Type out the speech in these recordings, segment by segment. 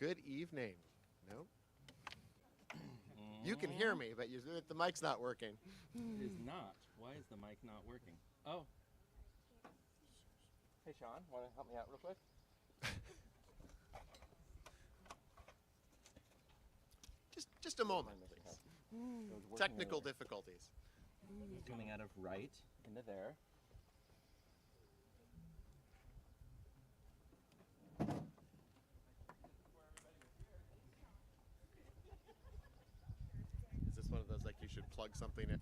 Good evening. Nope. You can hear me, but the mic's not working. It is not. Why is the mic not working? Oh. Hey, Sean, want to help me out real quick? Just a moment. Technical difficulties. Coming out of right into there. Is this one of those like you should plug something in?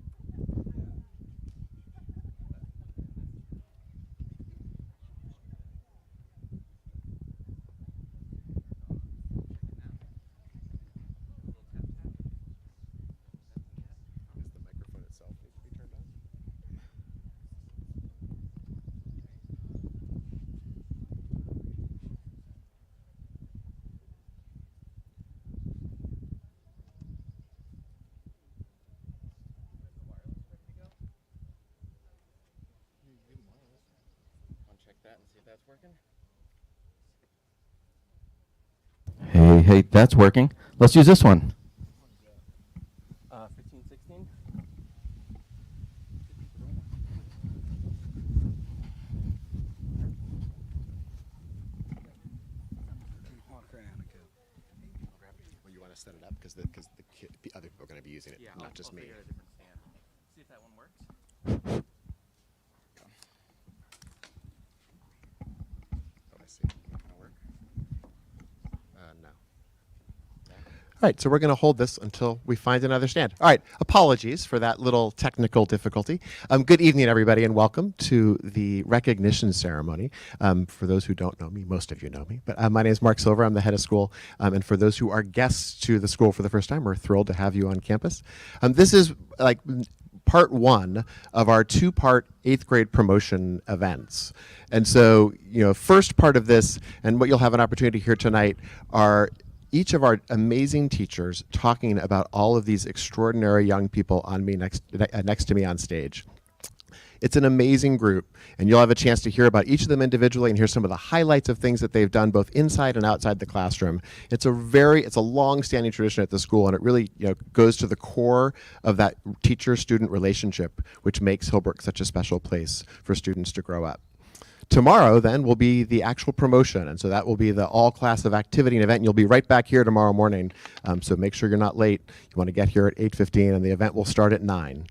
Does the microphone itself need to be turned on? Want to check that and see if that's working? Hey, that's working. Let's use this one. 15, 16. Well, you want to set it up because the other people are going to be using it, not just me. Figure a different stand. See if that one works. Oh, I see. Not going to work. No. All right, so we're going to hold this until we find another stand. All right, apologies for that little technical difficulty. Good evening, everybody, and welcome to the recognition ceremony. For those who don't know me, most of you know me, but my name is Mark Silver. I'm the head of school, and for those who are guests to the school for the first time, we're thrilled to have you on campus. This is like part one of our two-part 8th grade promotion events. And so, first part of this, and what you'll have an opportunity to hear tonight, are each of our amazing teachers talking about all of these extraordinary young people on me next to me on stage. It's an amazing group, and you'll have a chance to hear about each of them individually and hear some of the highlights of things that they've done both inside and outside the classroom. It's a long-standing tradition at the school, and it really goes to the core of that teacher-student relationship, which makes Hillbrook such a special place for students to grow up. Tomorrow, then, will be the actual promotion, and so that will be the all-class of activity and event. And you'll be right back here tomorrow morning, so make sure you're not late. You want to get here at 8:15, and the event will start at 9.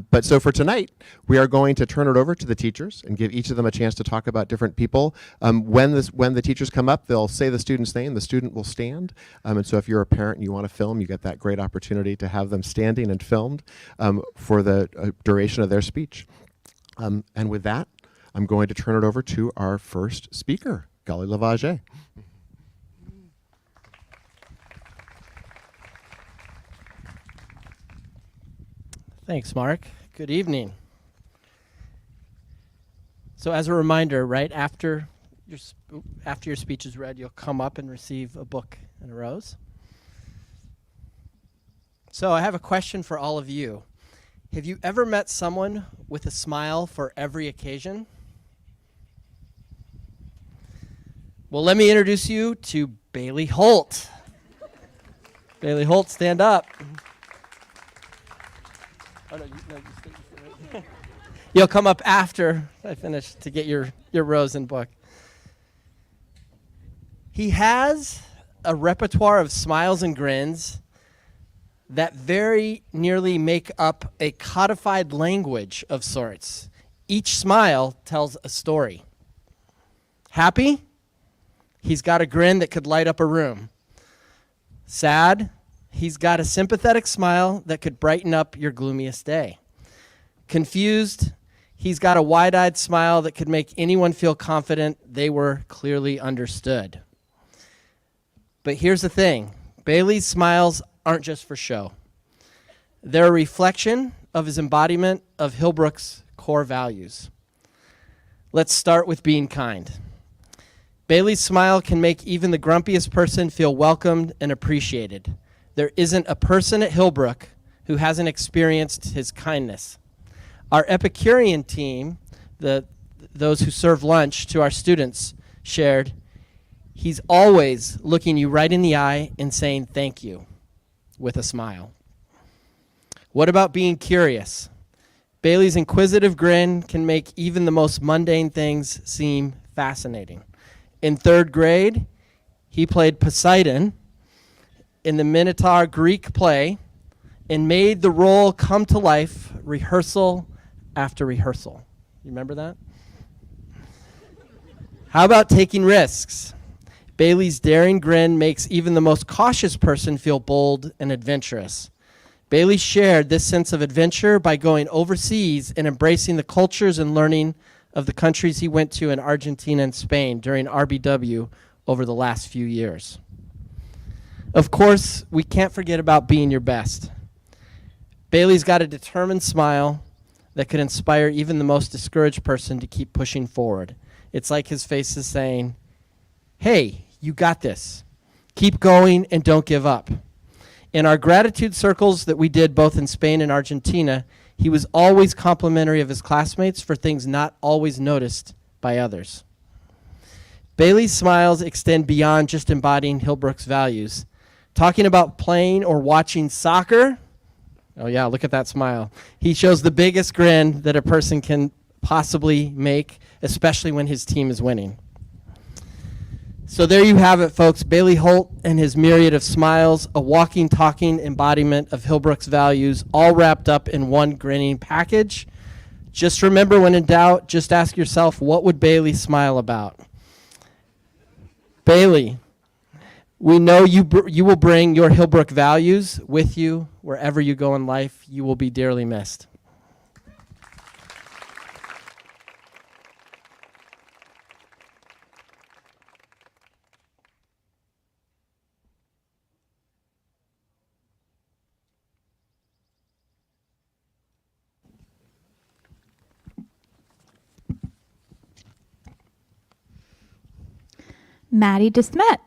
But so for tonight, we are going to turn it over to the teachers and give each of them a chance to talk about different people. When the teachers come up, they'll say the student's name. The student will stand, and so if you're a parent and you want to film, you get that great opportunity to have them standing and filmed for the duration of their speech. And with that, I'm going to turn it over to our first speaker, Gully Lavage. Thanks, Mark. Good evening. So as a reminder, right after your speech is read, you'll come up and receive a book and a rose. So I have a question for all of you. Have you ever met someone with a smile for every occasion? Well, let me introduce you to Bailey Holt. Bailey Holt, stand up. Oh, no, you stay right. You'll come up after I finish to get your rose and book. He has a repertoire of smiles and grins that very nearly make up a codified language of sorts. Each smile tells a story. Happy? He's got a grin that could light up a room. Sad? He's got a sympathetic smile that could brighten up your gloomiest day. Confused? He's got a wide-eyed smile that could make anyone feel confident they were clearly understood. But here's the thing. Bailey's smiles aren't just for show. They're a reflection of his embodiment of Hillbrook's core values. Let's start with being kind. Bailey's smile can make even the grumpiest person feel welcomed and appreciated. There isn't a person at Hillbrook who hasn't experienced his kindness. Our Epicurean team, those who serve lunch to our students, shared, He's always looking you right in the eye and saying thank you with a smile. What about being curious? Bailey's inquisitive grin can make even the most mundane things seem fascinating. In 3rd grade, he played Poseidon in the Minotaur Greek play and made the role come to life rehearsal after rehearsal. You remember that? How about taking risks? Bailey's daring grin makes even the most cautious person feel bold and adventurous. Bailey shared this sense of adventure by going overseas and embracing the cultures and learning of the countries he went to in Argentina and Spain during RBW over the last few years. Of course, we can't forget about being your best. Bailey's got a determined smile that could inspire even the most discouraged person to keep pushing forward. It's like his face is saying, hey, you got this. Keep going and don't give up. In our gratitude circles that we did both in Spain and Argentina, he was always complimentary of his classmates for things not always noticed by others. Bailey's smiles extend beyond just embodying Hillbrook's values. Talking about playing or watching soccer, oh yeah, look at that smile. He shows the biggest grin that a person can possibly make, especially when his team is winning. So there you have it, folks. Bailey Holt and his myriad of smiles, a walking, talking embodiment of Hillbrook's values, all wrapped up in one grinning package. Just remember, when in doubt, just ask yourself, what would Bailey smile about? Bailey, we know you will bring your Hillbrook values with you wherever you go in life. You will be dearly missed. Maddie DeSmet.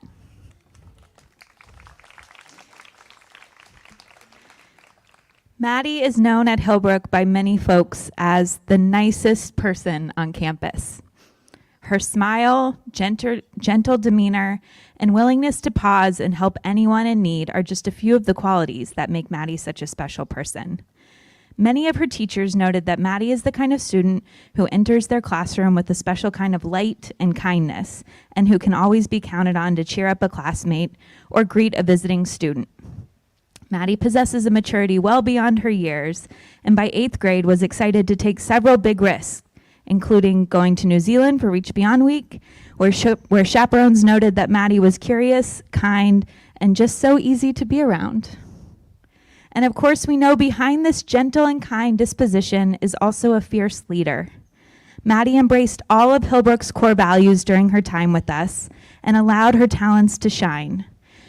Maddie is known at Hillbrook by many folks as the nicest person on campus. Her smile, gentle demeanor, and willingness to pause and help anyone in need are just a few of the qualities that make Maddie such a special person. Many of her teachers noted that Maddie is the kind of student who enters their classroom with a special kind of light and kindness, and who can always be counted on to cheer up a classmate or greet a visiting student. Maddie possesses a maturity well beyond her years, and by 8th grade was excited to take several big risks, including going to New Zealand for Reach Beyond Week, where chaperones noted that Maddie was curious, kind, and just so easy to be around. And of course, we know behind this gentle and kind disposition is also a fierce leader. Maddie embraced all of Hillbrook's core values during her time with us and allowed her talents to shine.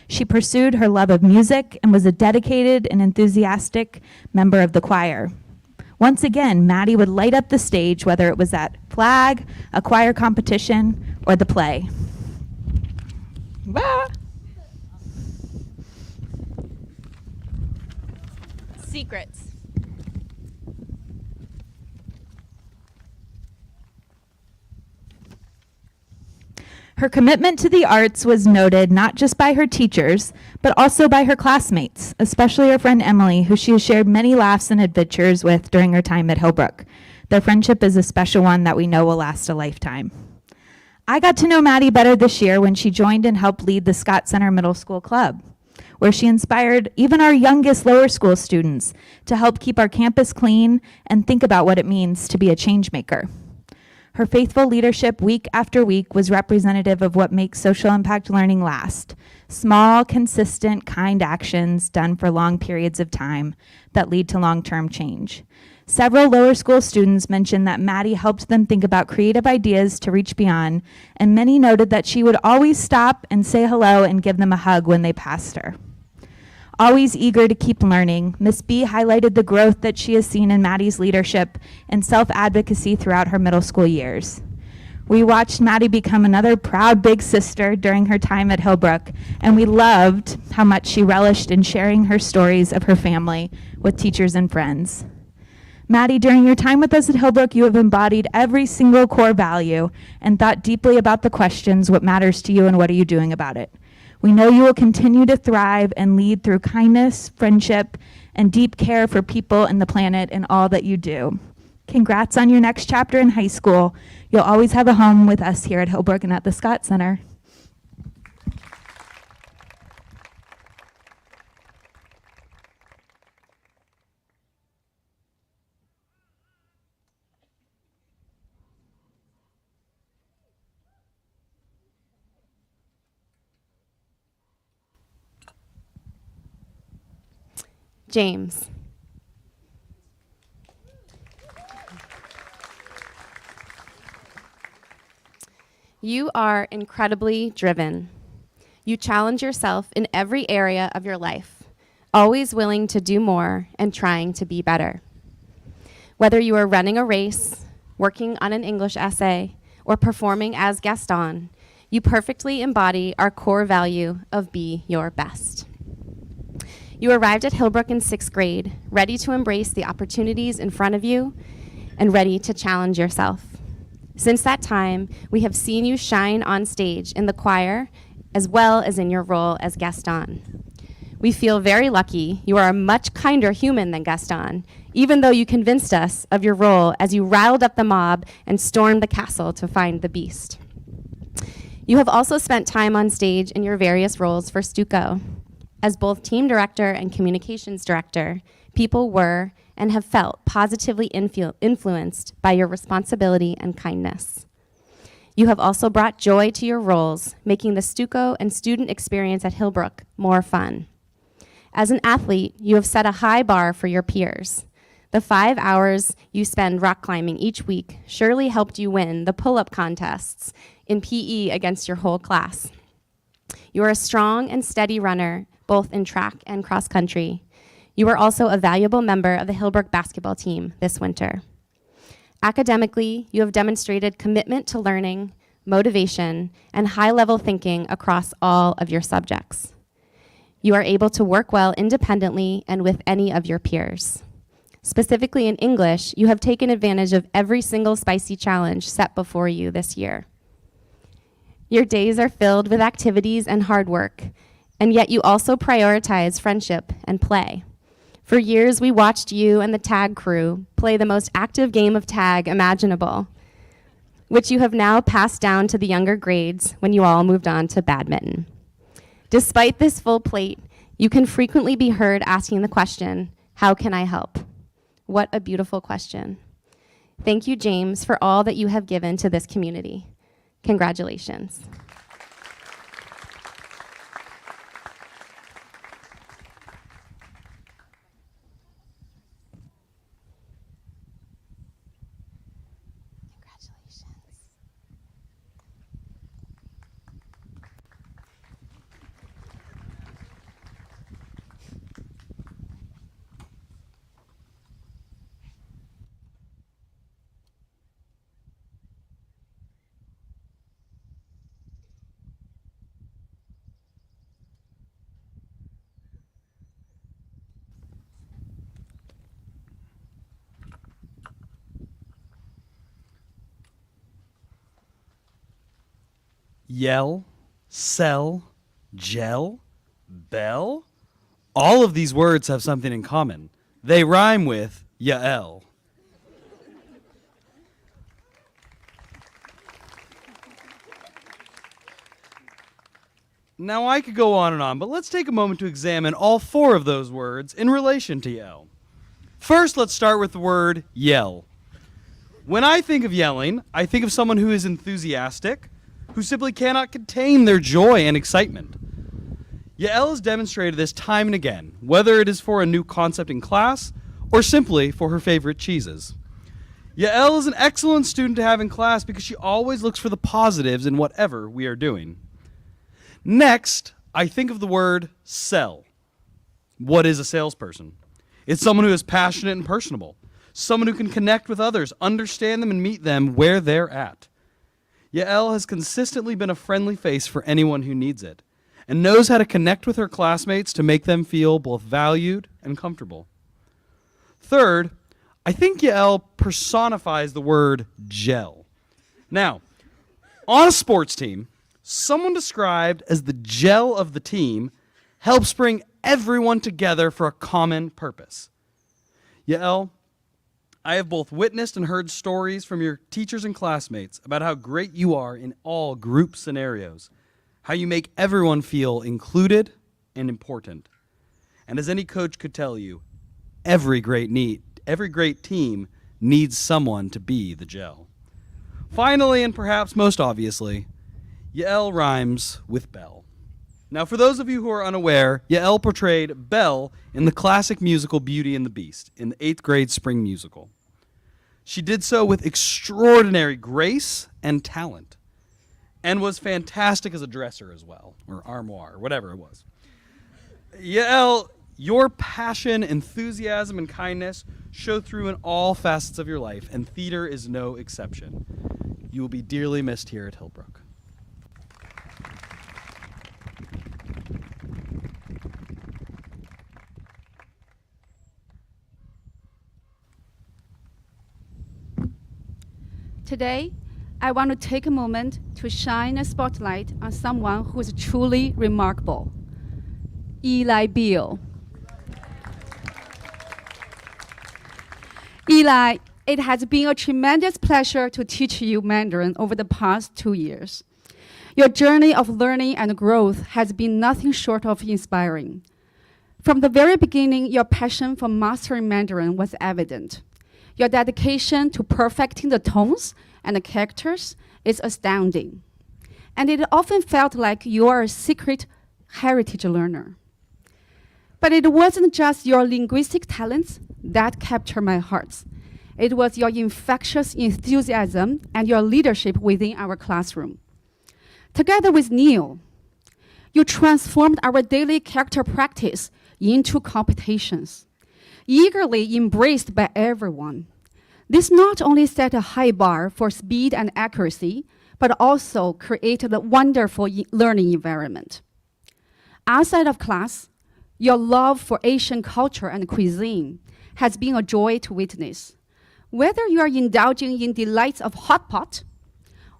She pursued her love of music and was a dedicated and enthusiastic member of the choir. Once again, Maddie would light up the stage, whether it was at flag, a choir competition, or the play. Ah. Secrets. Her commitment to the arts was noted not just by her teachers, but also by her classmates, especially her friend Emily, who she has shared many laughs and adventures with during her time at Hillbrook. Their friendship is a special one that we know will last a lifetime. I got to know Maddie better this year when she joined and helped lead the Scott Center Middle School Club, where she inspired even our youngest lower school students to help keep our campus clean and think about what it means to be a change maker. Her faithful leadership week after week was representative of what makes social impact learning last. Small, consistent, kind actions done for long periods of time that lead to long-term change. Several lower school students mentioned that Maddie helped them think about creative ideas to reach beyond, and many noted that she would always stop and say hello and give them a hug when they passed her. Always eager to keep learning, Miss B highlighted the growth that she has seen in Maddie's leadership and self-advocacy throughout her middle school years. We watched Maddie become another proud big sister during her time at Hillbrook, and we loved how much she relished in sharing her stories of her family with teachers and friends. Maddie, during your time with us at Hillbrook, you have embodied every single core value and thought deeply about the questions, what matters to you and what are you doing about it. We know you will continue to thrive and lead through kindness, friendship, and deep care for people and the planet in all that you do. Congrats on your next chapter in high school. You'll always have a home with us here at Hillbrook and at the Scott Center. James. You are incredibly driven. You challenge yourself in every area of your life, always willing to do more and trying to be better. Whether you are running a race, working on an English essay, or performing as Gaston, you perfectly embody our core value of be your best. You arrived at Hillbrook in 6th grade, ready to embrace the opportunities in front of you and ready to challenge yourself. Since that time, we have seen you shine on stage in the choir as well as in your role as Gaston. We feel very lucky you are a much kinder human than Gaston, even though you convinced us of your role as you riled up the mob and stormed the castle to find the beast. You have also spent time on stage in your various roles for Stuco. As both team director and communications director, people were and have felt positively influenced by your responsibility and kindness. You have also brought joy to your roles, making the Stuco and student experience at Hillbrook more fun. As an athlete, you have set a high bar for your peers. The 5 hours you spend rock climbing each week surely helped you win the pull-up contests in PE against your whole class. You are a strong and steady runner, both in track and cross country. You are also a valuable member of the Hillbrook basketball team this winter. Academically, you have demonstrated commitment to learning, motivation, and high-level thinking across all of your subjects. You are able to work well independently and with any of your peers. Specifically in English, you have taken advantage of every single spicy challenge set before you this year. Your days are filled with activities and hard work, and yet you also prioritize friendship and play. For years, we watched you and the tag crew play the most active game of tag imaginable, which you have now passed down to the younger grades when you all moved on to badminton. Despite this full plate, you can frequently be heard asking the question, how can I help? What a beautiful question. Thank you, James, for all that you have given to this community. Congratulations. Yell, sell, gel, bell. All of these words have something in common. They rhyme with Yael. Now I could go on and on, but let's take a moment to examine all 4 of those words in relation to yell. First, let's start with the word yell. When I think of yelling, I think of someone who is enthusiastic, who simply cannot contain their joy and excitement. Yael has demonstrated this time and again, whether it is for a new concept in class or simply for her favorite cheeses. Yael is an excellent student to have in class because she always looks for the positives in whatever we are doing. Next, I think of the word sell. What is a salesperson? It's someone who is passionate and personable, someone who can connect with others, understand them, and meet them where they're at. Yael has consistently been a friendly face for anyone who needs it, and knows how to connect with her classmates to make them feel both valued and comfortable. Third, I think Yael personifies the word gel. Now, on a sports team, someone described as the gel of the team helps bring everyone together for a common purpose. Yael, I have both witnessed and heard stories from your teachers and classmates about how great you are in all group scenarios, how you make everyone feel included and important. And as any coach could tell you, every great team needs someone to be the gel. Finally, and perhaps most obviously, Yael rhymes with Belle. Now, for those of you who are unaware, Yael portrayed Belle in the classic musical Beauty and the Beast in the 8th grade spring musical. She did so with extraordinary grace and talent, and was fantastic as a dresser as well, or armoire, whatever it was. Yael, your passion, enthusiasm, and kindness show through in all facets of your life, and theater is no exception. You will be dearly missed here at Hillbrook. Today, I want to take a moment to shine a spotlight on someone who is truly remarkable, Eli Beale. Eli, it has been a tremendous pleasure to teach you Mandarin over the past 2 years. Your journey of learning and growth has been nothing short of inspiring. From the very beginning, your passion for mastering Mandarin was evident. Your dedication to perfecting the tones and the characters is astounding. And it often felt like you are a secret heritage learner. But it wasn't just your linguistic talents that captured my heart. It was your infectious enthusiasm and your leadership within our classroom. Together with Neil, you transformed our daily character practice into competitions, eagerly embraced by everyone. This not only set a high bar for speed and accuracy, but also created a wonderful learning environment. Outside of class, your love for Asian culture and cuisine has been a joy to witness. Whether you are indulging in delights of hot pot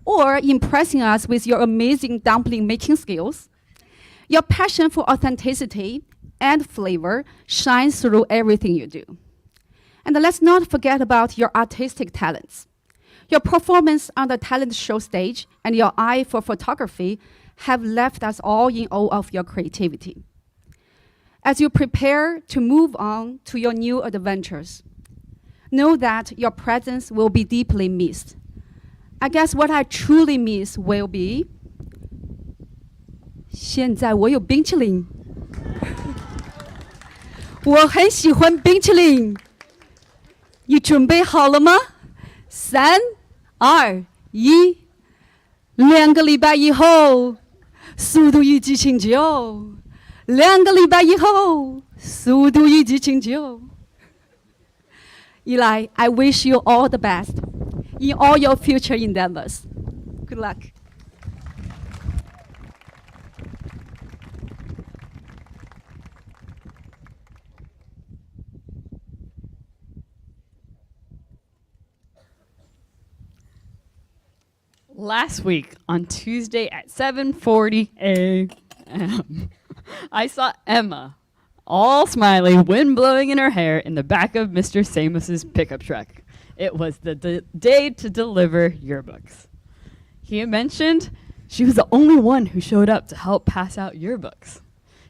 or impressing us with your amazing dumpling making skills, your passion for authenticity and flavor shines through everything you do. And let's not forget about your artistic talents. Your performance on the talent show stage and your eye for photography have left us all in awe of your creativity. As you prepare to move on to your new adventures, know that your presence will be deeply missed. I guess what I truly miss will be 现在我有冰淇淋我很喜欢冰淇淋你准备好了吗3、2、1 2个礼拜以后速度与激情9 2个礼拜以后速度与激情9 Eli, I wish you all the best in all your future endeavors. Good luck. Last week on Tuesday at 7:40 a.m., I saw Emma, all smiley, wind blowing in her hair, in the back of Mr. Samos's pickup truck. It was the day to deliver yearbooks. He mentioned she was the only one who showed up to help pass out yearbooks.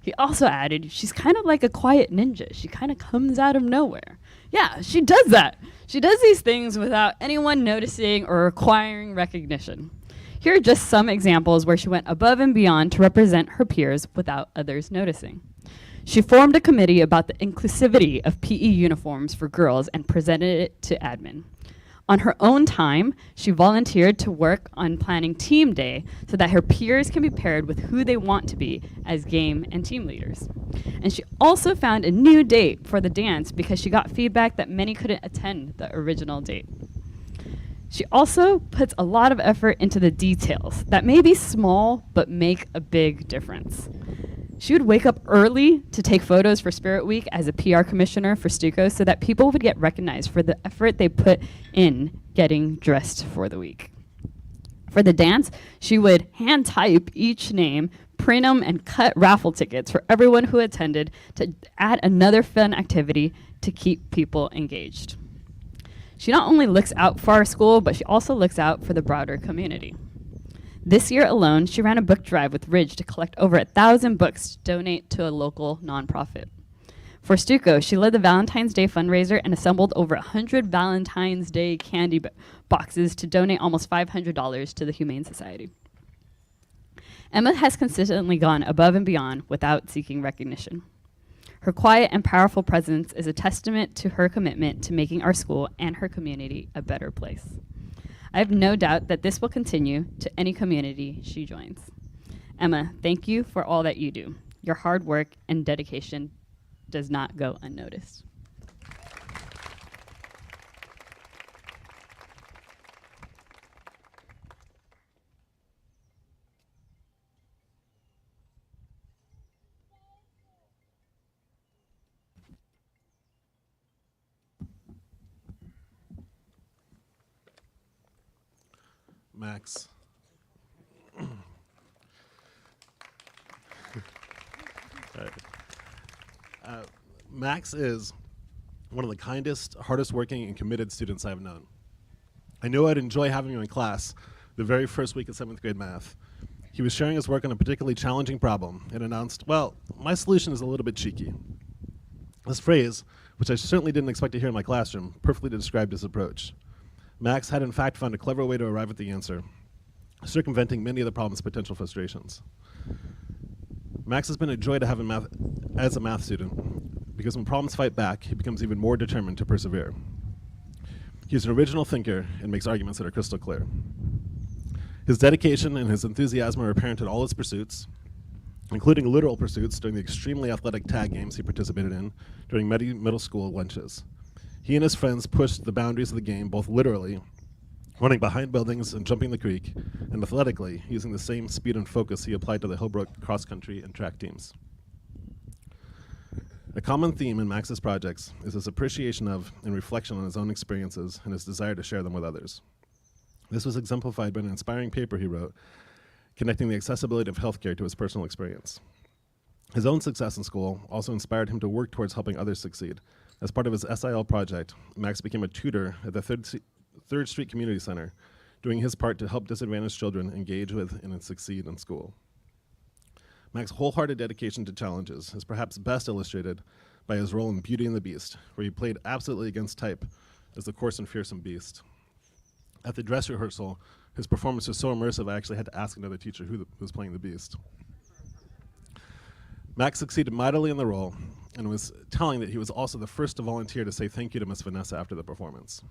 He also added, she's kind of like a quiet ninja. She kind of comes out of nowhere. Yeah, she does that. She does these things without anyone noticing or requiring recognition. Here are just some examples where she went above and beyond to represent her peers without others noticing. She formed a committee about the inclusivity of PE uniforms for girls and presented it to admin. On her own time, she volunteered to work on planning team day so that her peers can be paired with who they want to be as game and team leaders. And she also found a new date for the dance because she got feedback that many couldn't attend the original date. She also puts a lot of effort into the details that may be small but make a big difference. She would wake up early to take photos for Spirit Week as a PR commissioner for Stuco so that people would get recognized for the effort they put in getting dressed for the week. For the dance, she would hand type each name, print them, and cut raffle tickets for everyone who attended to add another fun activity to keep people engaged. She not only looks out for our school, but she also looks out for the broader community. This year alone, she ran a book drive with Ridge to collect over 1,000 books to donate to a local nonprofit. For Stuco, she led the Valentine's Day fundraiser and assembled over 100 Valentine's Day candy boxes to donate almost $500 to the Humane Society. Emma has consistently gone above and beyond without seeking recognition. Her quiet and powerful presence is a testament to her commitment to making our school and her community a better place. I have no doubt that this will continue to any community she joins. Emma, thank you for all that you do. Your hard work and dedication does not go unnoticed. Max. Max is one of the kindest, hardest working, and committed students I've known. I knew I'd enjoy having him in class the very first week of 7th grade math. He was sharing his work on a particularly challenging problem and announced, "Well, my solution is a little bit cheeky." This phrase, which I certainly didn't expect to hear in my classroom, perfectly described his approach. Max had in fact found a clever way to arrive at the answer, circumventing many of the problem's potential frustrations. Max has been a joy to have in math as a math student, because when problems fight back, he becomes even more determined to persevere. He's an original thinker and makes arguments that are crystal clear. His dedication and his enthusiasm are apparent in all his pursuits, including literal pursuits during the extremely athletic tag games he participated in during middle school lunches. He and his friends pushed the boundaries of the game both literally, running behind buildings and jumping the creek, and athletically, using the same speed and focus he applied to the Hillbrook cross-country and track teams. A common theme in Max's projects is his appreciation of and reflection on his own experiences and his desire to share them with others. This was exemplified by an inspiring paper he wrote, connecting the accessibility of healthcare to his personal experience. His own success in school also inspired him to work towards helping others succeed. As part of his SIL project, Max became a tutor at the Third Street Community Center, doing his part to help disadvantaged children engage with and succeed in school. Max's wholehearted dedication to challenges is perhaps best illustrated by his role in Beauty and the Beast, where he played absolutely against type as the coarse and fearsome beast. At the dress rehearsal, his performance was so immersive I actually had to ask another teacher who was playing the beast. Max succeeded mightily in the role and was telling that he was also the first to volunteer to say thank you to Miss Vanessa after the performance.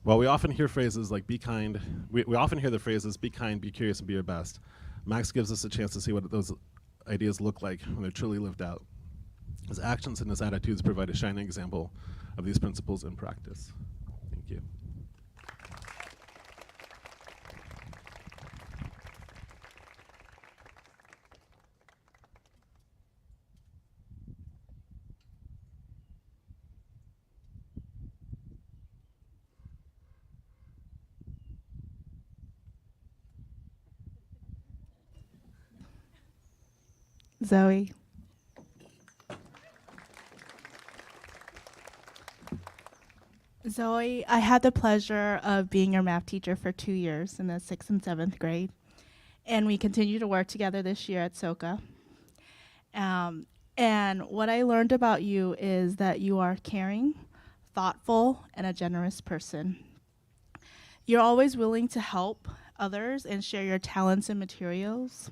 While we often hear phrases like be kind, we often hear the phrases be kind, be curious, and be your best. Max gives us a chance to see what those ideas look like when they're truly lived out. His actions and his attitudes provide a shining example of these principles in practice. Thank you. Zoe. Zoe, I had the pleasure of being your math teacher for 2 years in the 6th and 7th grade. And we continue to work together this year at Srta. And what I learned about you is that you are caring, thoughtful, and a generous person. You're always willing to help others and share your talents and materials.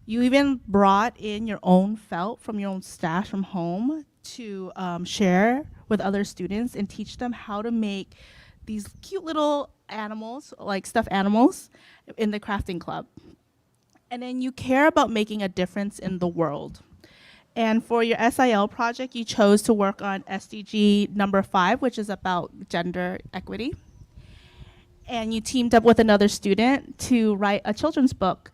You even brought in your own felt from your own stash from home to share with other students and teach them how to make these cute little animals, like stuffed animals, in the crafting club. And then you care about making a difference in the world. And for your SIL project, you chose to work on SDG number 5, which is about gender equity. And you teamed up with another student to write a children's book.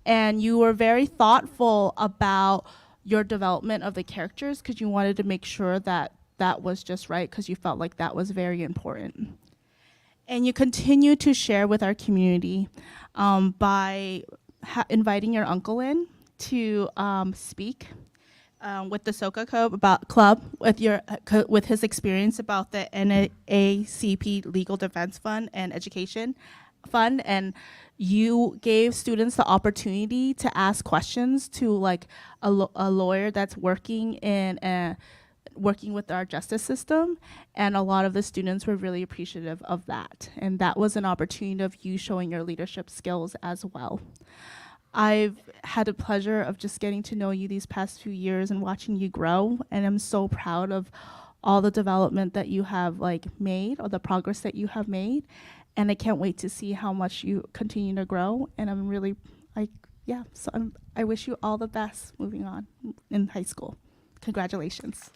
And you were very thoughtful about your development of the characters because you wanted to make sure that that was just right because you felt like that was very important. And you continue to share with our community by inviting your uncle in to speak with the Srta Club with his experience about the NAACP Legal Defense Fund and Education Fund, and you gave students the opportunity to ask questions to like a lawyer that's working working with our justice system, and a lot of the students were really appreciative of that, and that was an opportunity of you showing your leadership skills as well. I've had the pleasure of just getting to know you these past few years and watching you grow, and I'm so proud of all the development that you have made, or the progress that you have made, and I can't wait to see how much you continue to grow, and I'm really I wish you all the best moving on in high school. Congratulations.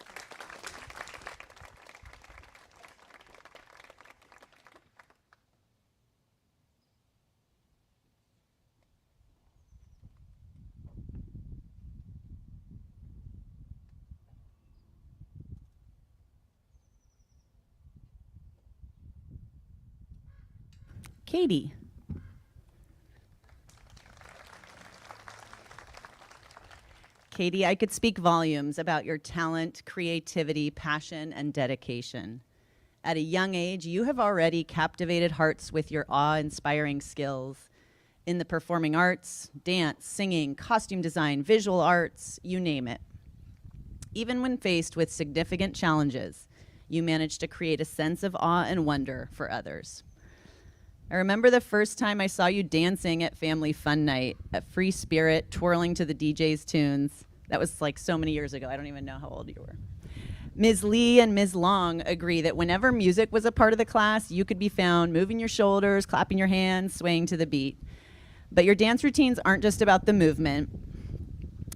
Katie. Katie, I could speak volumes about your talent, creativity, passion, and dedication. At a young age, you have already captivated hearts with your awe-inspiring skills in the performing arts, dance, singing, costume design, visual arts, you name it. Even when faced with significant challenges, you managed to create a sense of awe and wonder for others. I remember the first time I saw you dancing at Family Fun Night at Free Spirit, twirling to the DJ's tunes. That was like so many years ago. I don't even know how old you were. Ms. Lee and Ms. Long agree that whenever music was a part of the class, you could be found moving your shoulders, clapping your hands, swaying to the beat. But your dance routines aren't just about the movement.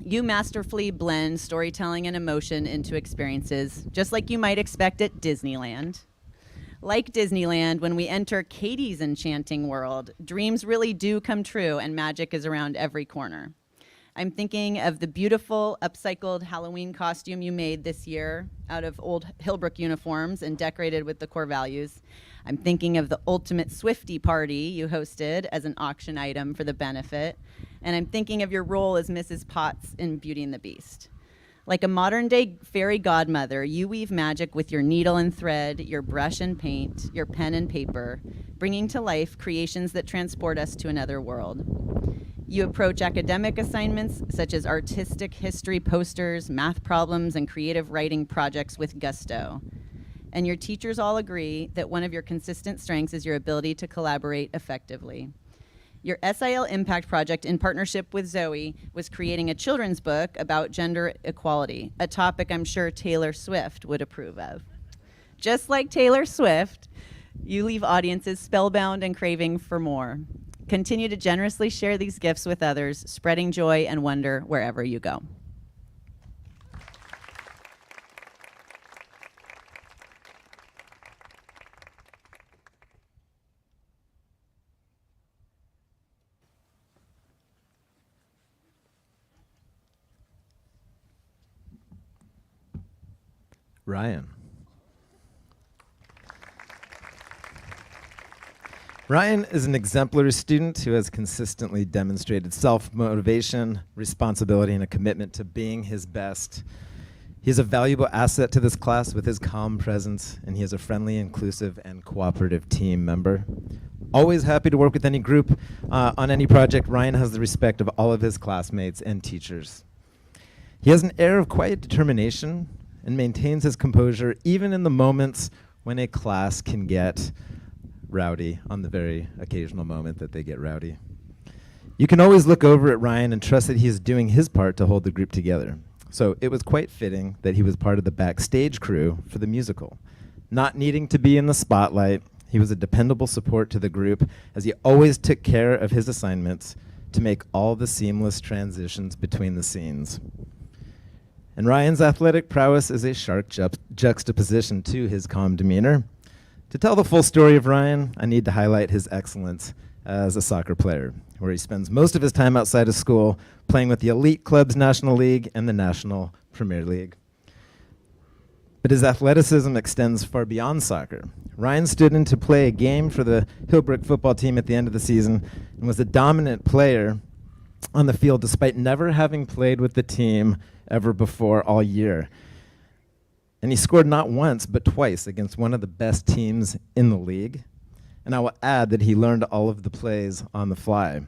You masterfully blend storytelling and emotion into experiences, just like you might expect at Disneyland. Like Disneyland, when we enter Katie's enchanting world, dreams really do come true and magic is around every corner. I'm thinking of the beautiful upcycled Halloween costume you made this year out of old Hillbrook uniforms and decorated with the core values. I'm thinking of the ultimate Swiftie party you hosted as an auction item for the benefit. And I'm thinking of your role as Mrs. Potts in Beauty and the Beast. Like a modern-day fairy godmother, you weave magic with your needle and thread, your brush and paint, your pen and paper, bringing to life creations that transport us to another world. You approach academic assignments, such as artistic history posters, math problems, and creative writing projects with gusto. And your teachers all agree that one of your consistent strengths is your ability to collaborate effectively. Your SIL Impact Project, in partnership with Zoe, was creating a children's book about gender equality, a topic I'm sure Taylor Swift would approve of. Just like Taylor Swift, you leave audiences spellbound and craving for more. Continue to generously share these gifts with others, spreading joy and wonder wherever you go. Ryan. Ryan is an exemplary student who has consistently demonstrated self-motivation, responsibility, and a commitment to being his best. He is a valuable asset to this class with his calm presence, and he is a friendly, inclusive, and cooperative team member. Always happy to work with any group on any project, Ryan has the respect of all of his classmates and teachers. He has an air of quiet determination and maintains his composure even in the moments when a class can get rowdy, on the very occasional moment that they get rowdy. You can always look over at Ryan and trust that he is doing his part to hold the group together. So it was quite fitting that he was part of the backstage crew for the musical. Not needing to be in the spotlight, he was a dependable support to the group as he always took care of his assignments to make all the seamless transitions between the scenes. And Ryan's athletic prowess is a sharp juxtaposition to his calm demeanor. To tell the full story of Ryan, I need to highlight his excellence as a soccer player, where he spends most of his time outside of school playing with the elite clubs National League and the National Premier League. But his athleticism extends far beyond soccer. Ryan stood in to play a game for the Hillbrook football team at the end of the season and was a dominant player on the field despite never having played with the team ever before all year. And he scored not once, but twice against one of the best teams in the league. And I will add that he learned all of the plays on the fly.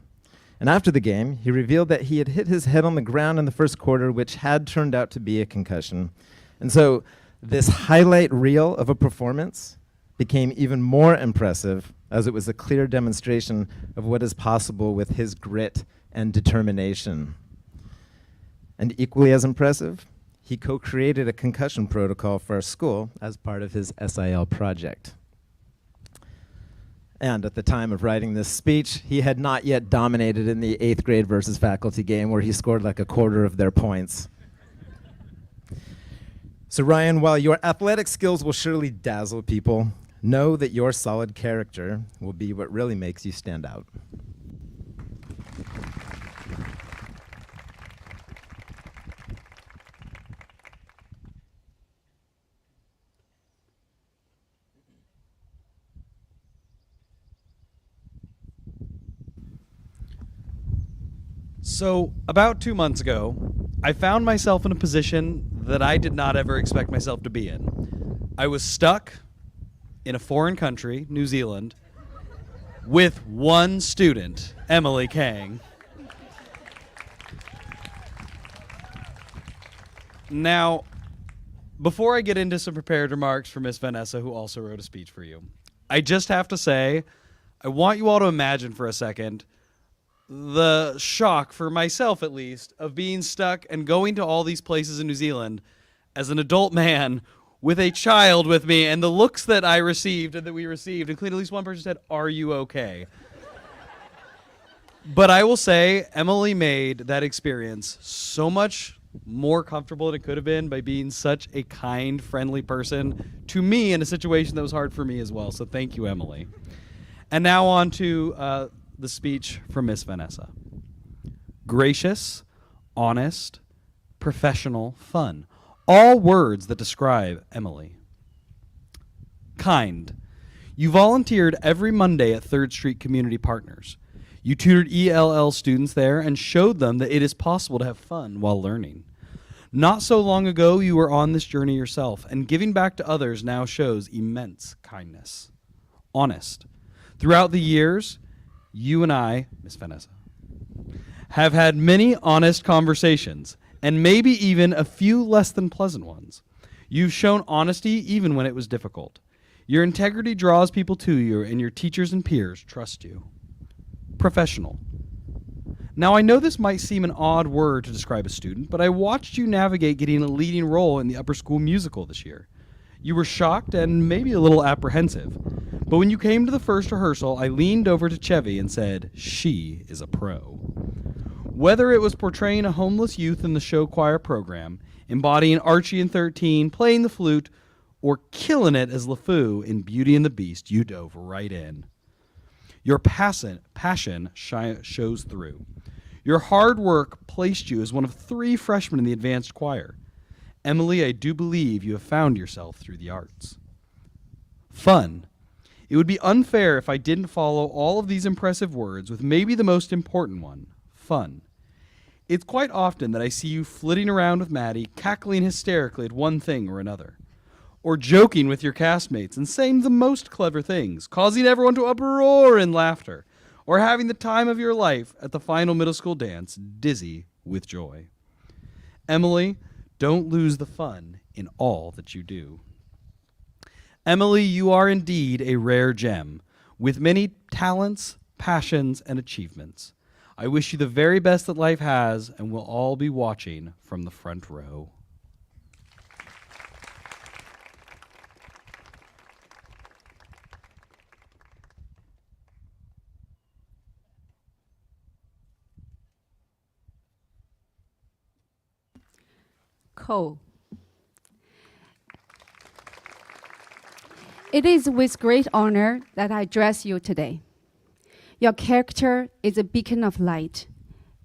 And after the game, he revealed that he had hit his head on the ground in the first quarter, which had turned out to be a concussion. And so this highlight reel of a performance became even more impressive as it was a clear demonstration of what is possible with his grit and determination. And equally as impressive, he co-created a concussion protocol for our school as part of his SIL project. And at the time of writing this speech, he had not yet dominated in the 8th grade versus faculty game where he scored like a quarter of their points. So Ryan, while your athletic skills will surely dazzle people, know that your solid character will be what really makes you stand out. So, about 2 months ago, I found myself in a position that I did not ever expect myself to be in. I was stuck in a foreign country, New Zealand, with one student, Emily Kang. Now, before I get into some prepared remarks for Miss Vanessa, who also wrote a speech for you, I just have to say, I want you all to imagine for a second the shock, for myself at least, of being stuck and going to all these places in New Zealand as an adult man with a child with me, and the looks that I received and that we received, including at least one person said, "Are you okay?" But I will say, Emily made that experience so much more comfortable than it could have been by being such a kind, friendly person to me in a situation that was hard for me as well. So thank you, Emily. And now on to the speech from Miss Vanessa. Gracious, honest, professional, fun. All words that describe Emily. Kind. You volunteered every Monday at 3rd Street Community Partners. You tutored ELL students there and showed them that it is possible to have fun while learning. Not so long ago, you were on this journey yourself, and giving back to others now shows immense kindness. Honest. Throughout the years, you and I, Miss Vanessa, have had many honest conversations, and maybe even a few less than pleasant ones. You've shown honesty even when it was difficult. Your integrity draws people to you, and your teachers and peers trust you. Professional. Now, I know this might seem an odd word to describe a student, but I watched you navigate getting a leading role in the upper school musical this year. You were shocked and maybe a little apprehensive. But when you came to the first rehearsal, I leaned over to Chevy and said, "She is a pro." Whether it was portraying a homeless youth in the show choir program, embodying Archie and 13, playing the flute, or killing it as LeFou in Beauty and the Beast, you dove right in. Your passion shows through. Your hard work placed you as one of 3 freshmen in the advanced choir. Emily, I do believe you have found yourself through the arts. Fun. It would be unfair if I didn't follow all of these impressive words with maybe the most important one, fun. It's quite often that I see you flitting around with Maddie, cackling hysterically at one thing or another, or joking with your castmates and saying the most clever things, causing everyone to uproar in laughter, or having the time of your life at the final middle school dance, dizzy with joy. Emily, don't lose the fun in all that you do. Emily, you are indeed a rare gem, with many talents, passions, and achievements. I wish you the very best that life has, and we'll all be watching from the front row. It is with great honor that I address you today. Your character is a beacon of light,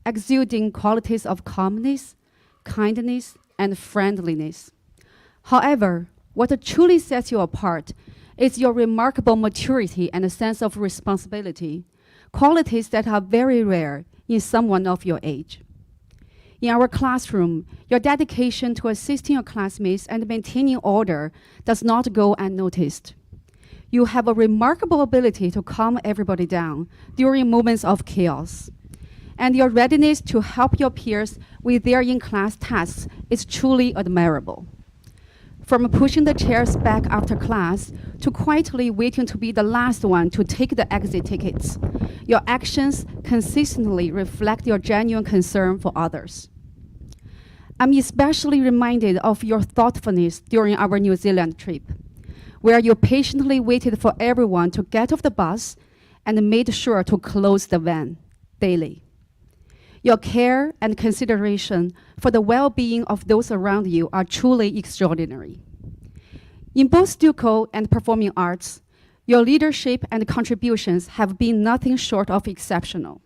exuding qualities of calmness, kindness, and friendliness. However, what truly sets you apart is your remarkable maturity and a sense of responsibility, qualities that are very rare in someone of your age. In our classroom, your dedication to assisting your classmates and maintaining order does not go unnoticed. You have a remarkable ability to calm everybody down during moments of chaos. And your readiness to help your peers with their in-class tasks is truly admirable. From pushing the chairs back after class to quietly waiting to be the last one to take the exit tickets, your actions consistently reflect your genuine concern for others. I'm especially reminded of your thoughtfulness during our New Zealand trip, where you patiently waited for everyone to get off the bus and made sure to close the van daily. Your care and consideration for the well-being of those around you are truly extraordinary. In both stucco and performing arts, your leadership and contributions have been nothing short of exceptional.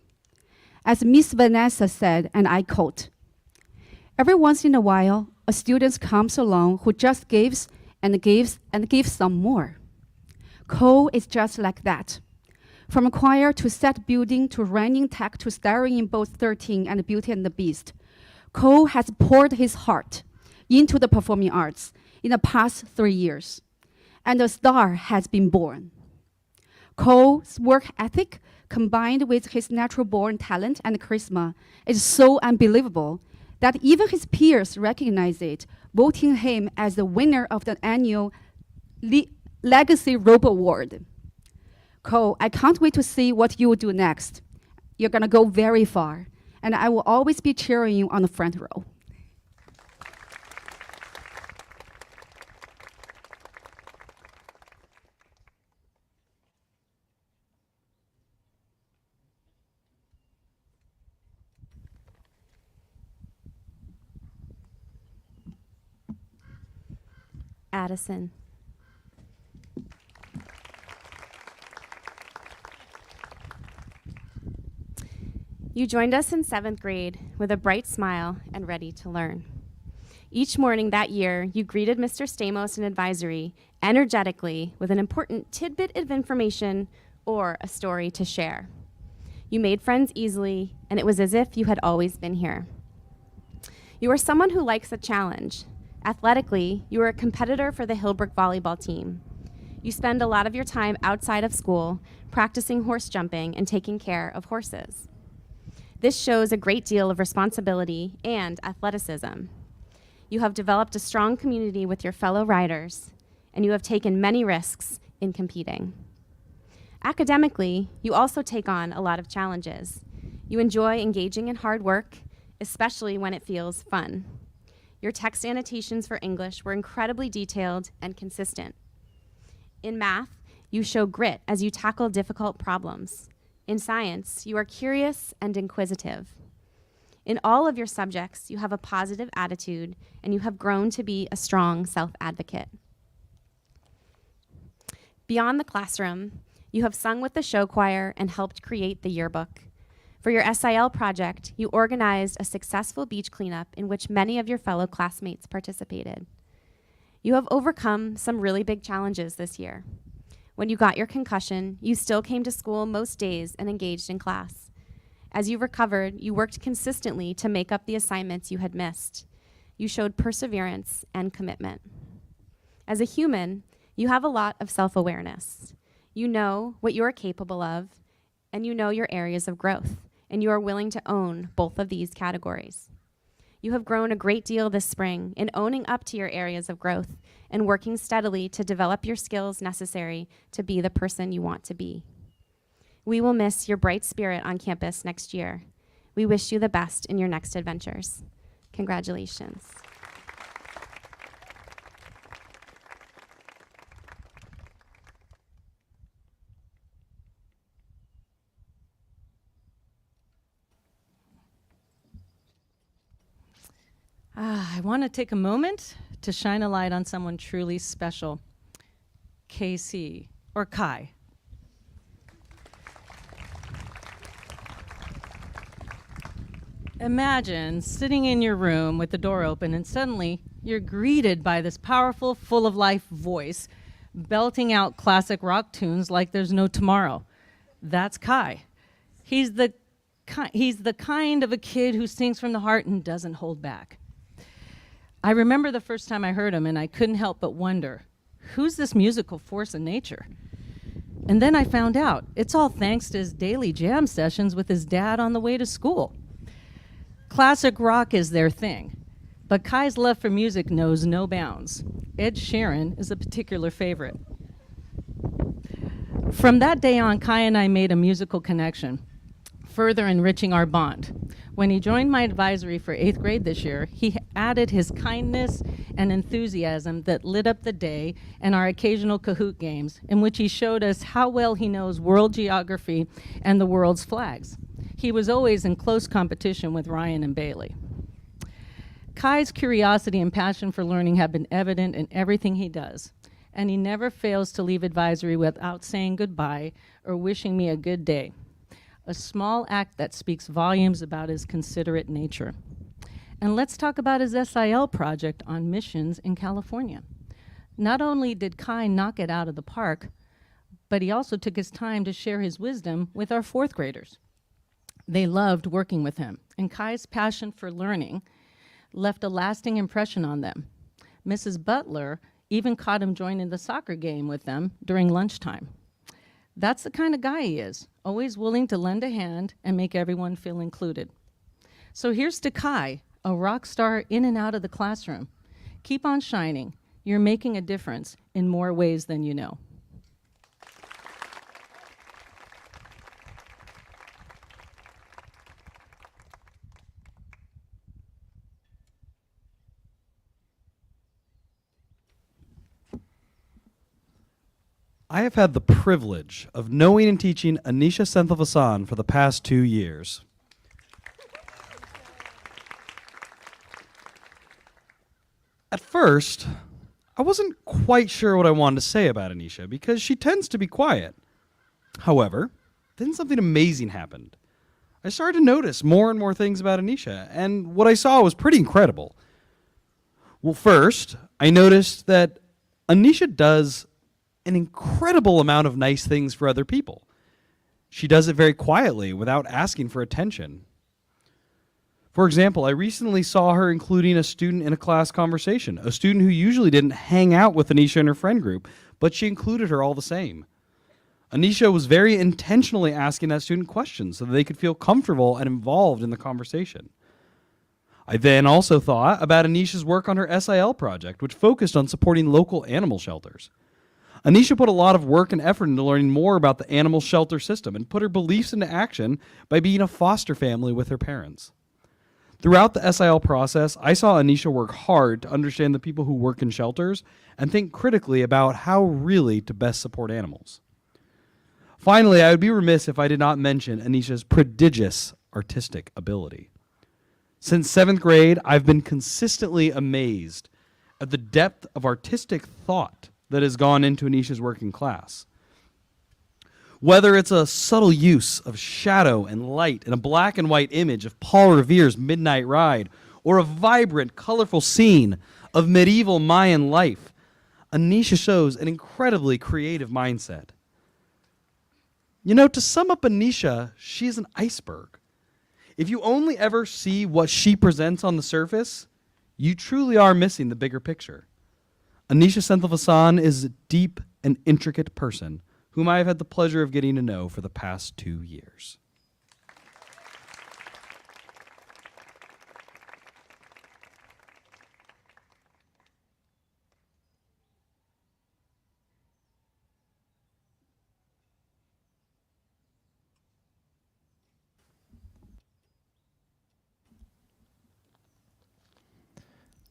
As Miss Vanessa said, and I quote, "Every once in a while, a student comes along who just gives and gives and gives some more." Cole is just like that. From choir to set building to running tech to starring in both 13 and Beauty and the Beast, Cole has poured his heart into the performing arts in the past 3 years, and a star has been born. Cole's work ethic, combined with his natural-born talent and charisma, is so unbelievable that even his peers recognize it, voting him as the winner of the annual Legacy Rope Award. Cole, I can't wait to see what you will do next. You're gonna go very far, and I will always be cheering you on the front row. Addison. You joined us in 7th grade with a bright smile and ready to learn. Each morning that year, you greeted Mr. Stamos in advisory energetically with an important tidbit of information or a story to share. You made friends easily, and it was as if you had always been here. You are someone who likes a challenge. Athletically, you are a competitor for the Hillbrook volleyball team. You spend a lot of your time outside of school practicing horse jumping and taking care of horses. This shows a great deal of responsibility and athleticism. You have developed a strong community with your fellow riders, and you have taken many risks in competing. Academically, you also take on a lot of challenges. You enjoy engaging in hard work, especially when it feels fun. Your text annotations for English were incredibly detailed and consistent. In math, you show grit as you tackle difficult problems. In science, you are curious and inquisitive. In all of your subjects, you have a positive attitude, and you have grown to be a strong self-advocate. Beyond the classroom, you have sung with the show choir and helped create the yearbook. For your SIL project, you organized a successful beach cleanup in which many of your fellow classmates participated. You have overcome some really big challenges this year. When you got your concussion, you still came to school most days and engaged in class. As you recovered, you worked consistently to make up the assignments you had missed. You showed perseverance and commitment. As a human, you have a lot of self-awareness. You know what you are capable of, and you know your areas of growth, and you are willing to own both of these categories. You have grown a great deal this spring in owning up to your areas of growth and working steadily to develop your skills necessary to be the person you want to be. We will miss your bright spirit on campus next year. We wish you the best in your next adventures. Congratulations. I want to take a moment to shine a light on someone truly special. KC, or Kai? Imagine sitting in your room with the door open and suddenly you're greeted by this powerful, full of life voice belting out classic rock tunes like there's no tomorrow. That's Kai. He's the kind of a kid who sings from the heart and doesn't hold back. I remember the first time I heard him and I couldn't help but wonder, who's this musical force in nature? And then I found out it's all thanks to his daily jam sessions with his dad on the way to school. Classic rock is their thing, but Kai's love for music knows no bounds. Ed Sheeran is a particular favorite. From that day on, Kai and I made a musical connection, further enriching our bond. When he joined my advisory for 8th grade this year, he added his kindness and enthusiasm that lit up the day and our occasional Kahoot games, in which he showed us how well he knows world geography and the world's flags. He was always in close competition with Ryan and Bailey. Kai's curiosity and passion for learning have been evident in everything he does, and he never fails to leave advisory without saying goodbye or wishing me a good day. A small act that speaks volumes about his considerate nature. And let's talk about his SIL project on missions in California. Not only did Kai knock it out of the park, but he also took his time to share his wisdom with our 4th graders. They loved working with him, and Kai's passion for learning left a lasting impression on them. Mrs. Butler even caught him joining the soccer game with them during lunchtime. That's the kind of guy he is, always willing to lend a hand and make everyone feel included. So here's to Kai, a rock star in and out of the classroom. Keep on shining. You're making a difference in more ways than you know. I have had the privilege of knowing and teaching Anisha Senthilvasan for the past 2 years. At first, I wasn't quite sure what I wanted to say about Anisha because she tends to be quiet. However, then something amazing happened. I started to notice more and more things about Anisha, and what I saw was pretty incredible. Well, first, I noticed that Anisha does an incredible amount of nice things for other people. She does it very quietly without asking for attention. For example, I recently saw her including a student in a class conversation, a student who usually didn't hang out with Anisha in her friend group, but she included her all the same. Anisha was very intentionally asking that student questions so that they could feel comfortable and involved in the conversation. I then also thought about Anisha's work on her SIL project, which focused on supporting local animal shelters. Anisha put a lot of work and effort into learning more about the animal shelter system and put her beliefs into action by being a foster family with her parents. Throughout the SIL process, I saw Anisha work hard to understand the people who work in shelters and think critically about how really to best support animals. Finally, I would be remiss if I did not mention Anisha's prodigious artistic ability. Since 7th grade, I've been consistently amazed at the depth of artistic thought that has gone into Anisha's work in class. Whether it's a subtle use of shadow and light in a black and white image of Paul Revere's Midnight Ride, or a vibrant, colorful scene of medieval Mayan life, Anisha shows an incredibly creative mindset. You know, to sum up Anisha, she's an iceberg. If you only ever see what she presents on the surface, you truly are missing the bigger picture. Anisha Senthilvasan is a deep and intricate person whom I have had the pleasure of getting to know for the past 2 years.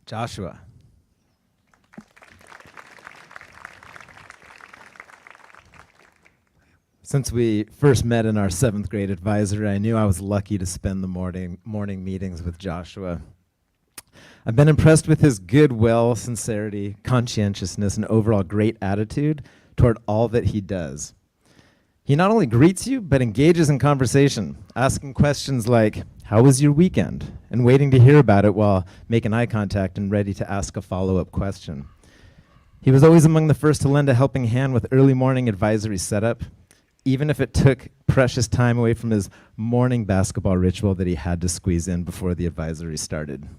Joshua. Since we first met in our 7th grade advisory, I knew I was lucky to spend the morning meetings with Joshua. I've been impressed with his goodwill, sincerity, conscientiousness, and overall great attitude toward all that he does. He not only greets you, but engages in conversation, asking questions like, "How was your weekend?" and waiting to hear about it while making eye contact and ready to ask a follow-up question. He was always among the first to lend a helping hand with early morning advisory setup, even if it took precious time away from his morning basketball ritual that he had to squeeze in before the advisory started.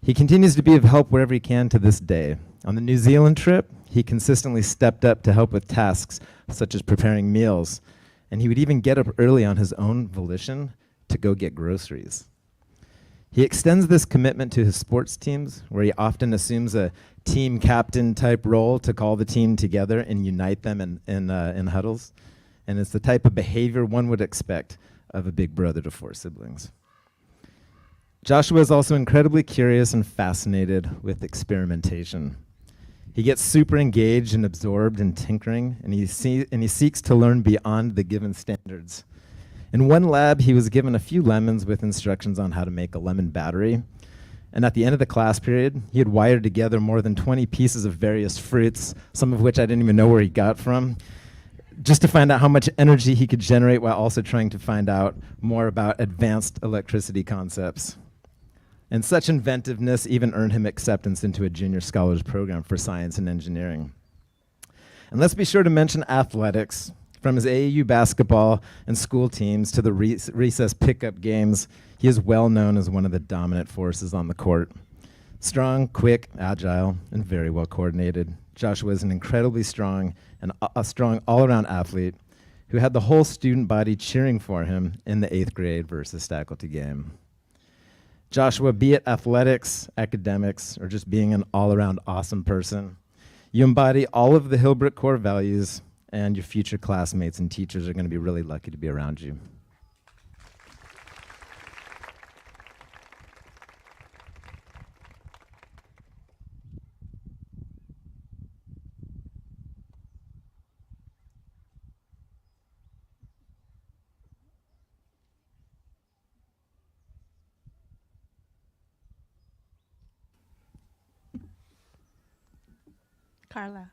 He continues to be of help wherever he can to this day. On the New Zealand trip, he consistently stepped up to help with tasks such as preparing meals, and he would even get up early on his own volition to go get groceries. He extends this commitment to his sports teams, where he often assumes a team captain type role to call the team together and unite them in huddles. And it's the type of behavior one would expect of a big brother to 4 siblings. Joshua is also incredibly curious and fascinated with experimentation. He gets super engaged and absorbed in tinkering, and he seeks to learn beyond the given standards. In one lab, he was given a few lemons with instructions on how to make a lemon battery. And at the end of the class period, he had wired together more than 20 pieces of various fruits, some of which I didn't even know where he got from, just to find out how much energy he could generate while also trying to find out more about advanced electricity concepts. And such inventiveness even earned him acceptance into a junior scholars program for science and engineering. And let's be sure to mention athletics. From his AAU basketball and school teams to the recess pickup games, he is well known as one of the dominant forces on the court. Strong, quick, agile, and very well coordinated, Joshua is an incredibly strong and a strong all-around athlete who had the whole student body cheering for him in the 8th grade versus faculty game. Joshua, be it athletics, academics, or just being an all-around awesome person, you embody all of the Hillbrook core values, and your future classmates and teachers are going to be really lucky to be around you. Carla.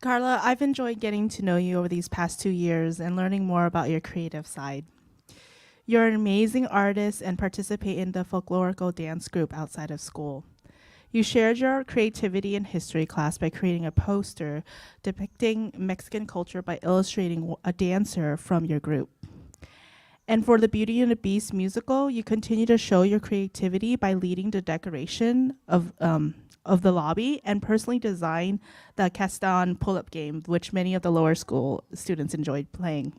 Carla, I've enjoyed getting to know you over these past 2 years and learning more about your creative side. You're an amazing artist and participate in the folklorical dance group outside of school. You shared your creativity in history class by creating a poster depicting Mexican culture by illustrating a dancer from your group. And for the Beauty and the Beast musical, you continue to show your creativity by leading the decoration of the lobby and personally design the Castan pull-up game, which many of the lower school students enjoyed playing.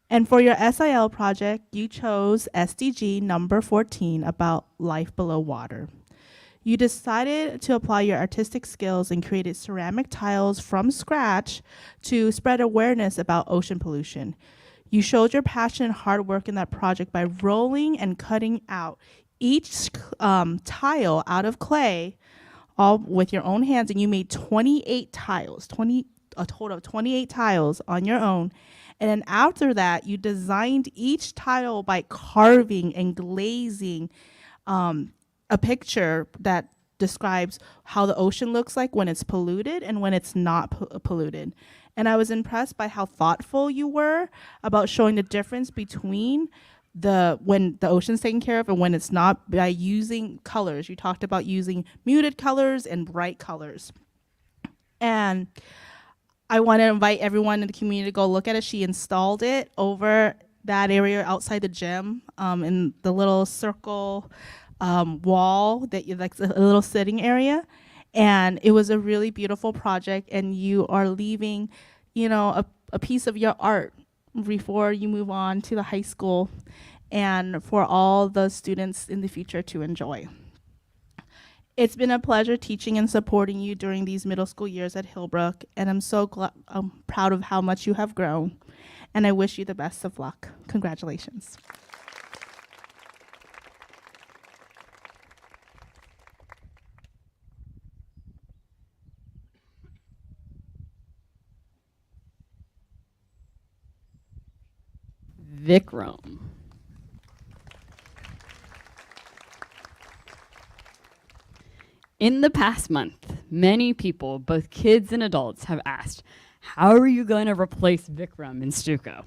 And for your SIL project, you chose SDG number 14 about life below water. You decided to apply your artistic skills and created ceramic tiles from scratch to spread awareness about ocean pollution. You showed your passion and hard work in that project by rolling and cutting out each tile out of clay, all with your own hands, and you made 28 tiles, a total of 28 tiles on your own. And then after that, you designed each tile by carving and glazing a picture that describes how the ocean looks like when it's polluted and when it's not polluted. And I was impressed by how thoughtful you were about showing the difference between when the ocean's taken care of and when it's not, by using colors. You talked about using muted colors and bright colors. And I want to invite everyone in the community to go look at it. She installed it over that area outside the gym in the little circle wall that you like, a little sitting area. And it was a really beautiful project, and you are leaving, a piece of your art before you move on to the high school and for all the students in the future to enjoy. It's been a pleasure teaching and supporting you during these middle school years at Hillbrook, and I'm proud of how much you have grown, and I wish you the best of luck. Congratulations. Vikram. In the past month, many people, both kids and adults, have asked, how are you going to replace Vikram in Stuco?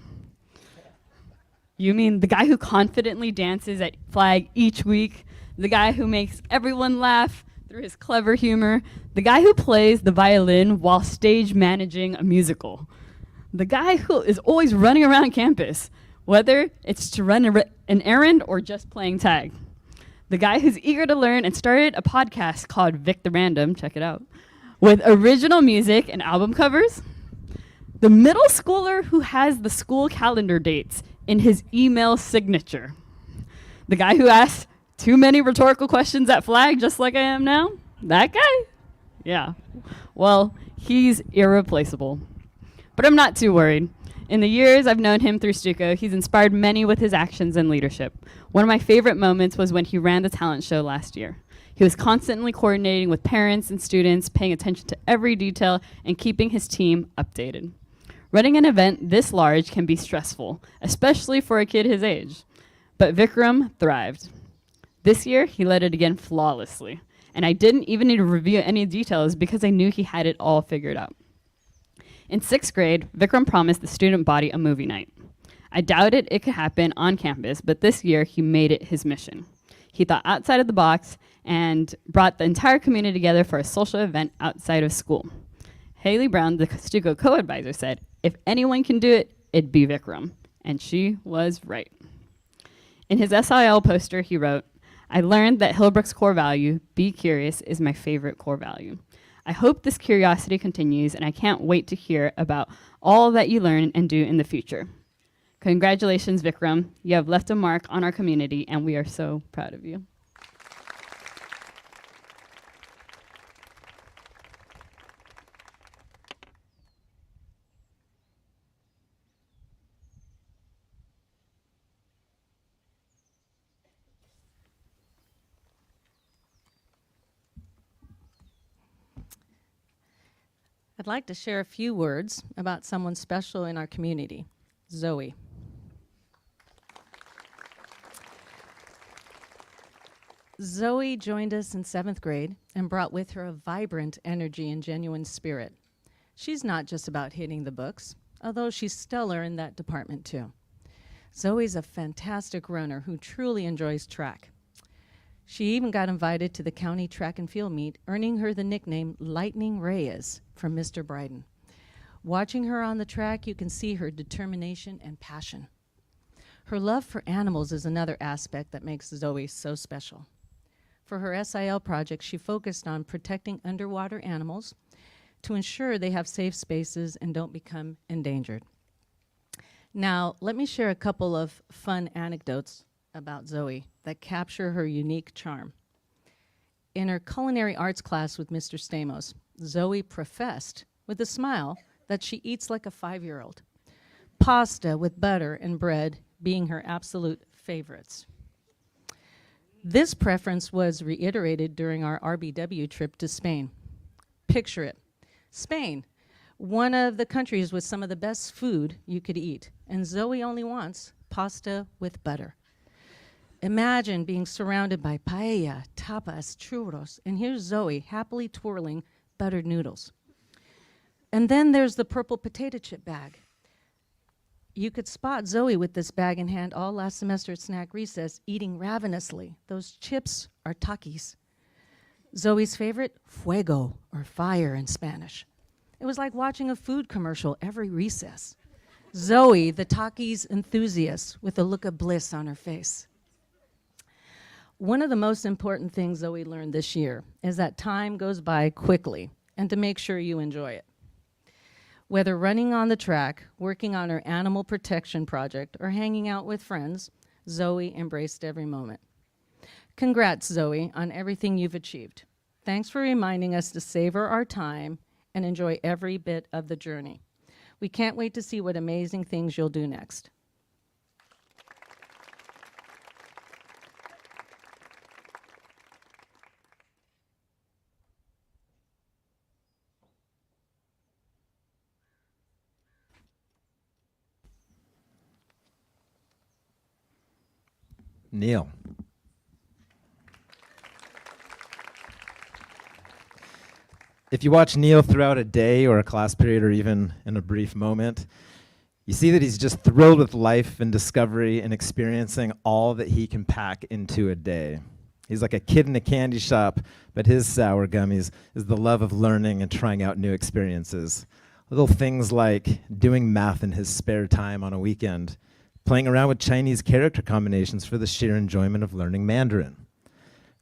You mean the guy who confidently dances at Flag each week, the guy who makes everyone laugh through his clever humor, the guy who plays the violin while stage managing a musical, the guy who is always running around campus, whether it's to run an errand or just playing tag, the guy who's eager to learn and started a podcast called Vic the Random, check it out, with original music and album covers, the middle schooler who has the school calendar dates in his email signature, the guy who asks too many rhetorical questions at Flag just like I am now, that guy? Yeah. Well, he's irreplaceable. But I'm not too worried. In the years I've known him through Stuco, he's inspired many with his actions and leadership. One of my favorite moments was when he ran the talent show last year. He was constantly coordinating with parents and students, paying attention to every detail, and keeping his team updated. Running an event this large can be stressful, especially for a kid his age. But Vikram thrived. This year, he led it again flawlessly, and I didn't even need to review any details because I knew he had it all figured out. In 6th grade, Vikram promised the student body a movie night. I doubted it could happen on campus, but this year he made it his mission. He thought outside of the box and brought the entire community together for a social event outside of school. Haley Brown, the Stuco co-advisor, said, if anyone can do it, it'd be Vikram. And she was right. In his SIL poster, he wrote, I learned that Hillbrook's core value, be curious, is my favorite core value. I hope this curiosity continues, and I can't wait to hear about all that you learn and do in the future. Congratulations, Vikram. You have left a mark on our community, and we are so proud of you. I'd like to share a few words about someone special in our community, Zoe. Zoe joined us in 7th grade and brought with her a vibrant energy and genuine spirit. She's not just about hitting the books, although she's stellar in that department too. Zoe's a fantastic runner who truly enjoys track. She even got invited to the county track and field meet, earning her the nickname Lightning Reyes from Mr. Bryden. Watching her on the track, you can see her determination and passion. Her love for animals is another aspect that makes Zoe so special. For her SIL project, she focused on protecting underwater animals to ensure they have safe spaces and don't become endangered. Now, let me share a couple of fun anecdotes about Zoe that capture her unique charm. In her culinary arts class with Mr. Stamos, Zoe professed with a smile that she eats like a 5-year-old. Pasta with butter and bread being her absolute favorites. This preference was reiterated during our RBW trip to Spain. Picture it. Spain, one of the countries with some of the best food you could eat, and Zoe only wants pasta with butter. Imagine being surrounded by paella, tapas, churros, and here's Zoe happily twirling buttered noodles. And then there's the purple potato chip bag. You could spot Zoe with this bag in hand all last semester at snack recess, eating ravenously. Those chips are Takis. Zoe's favorite, fuego, or fire in Spanish. It was like watching a food commercial every recess. Zoe, the Takis enthusiast, with a look of bliss on her face. One of the most important things Zoe learned this year is that time goes by quickly and to make sure you enjoy it. Whether running on the track, working on her animal protection project, or hanging out with friends, Zoe embraced every moment. Congrats, Zoe, on everything you've achieved. Thanks for reminding us to savor our time and enjoy every bit of the journey. We can't wait to see what amazing things you'll do next. Neil. If you watch Neil throughout a day or a class period or even in a brief moment, you see that he's just thrilled with life and discovery and experiencing all that he can pack into a day. He's like a kid in a candy shop, but his sour gummies is the love of learning and trying out new experiences. Little things like doing math in his spare time on a weekend, playing around with Chinese character combinations for the sheer enjoyment of learning Mandarin,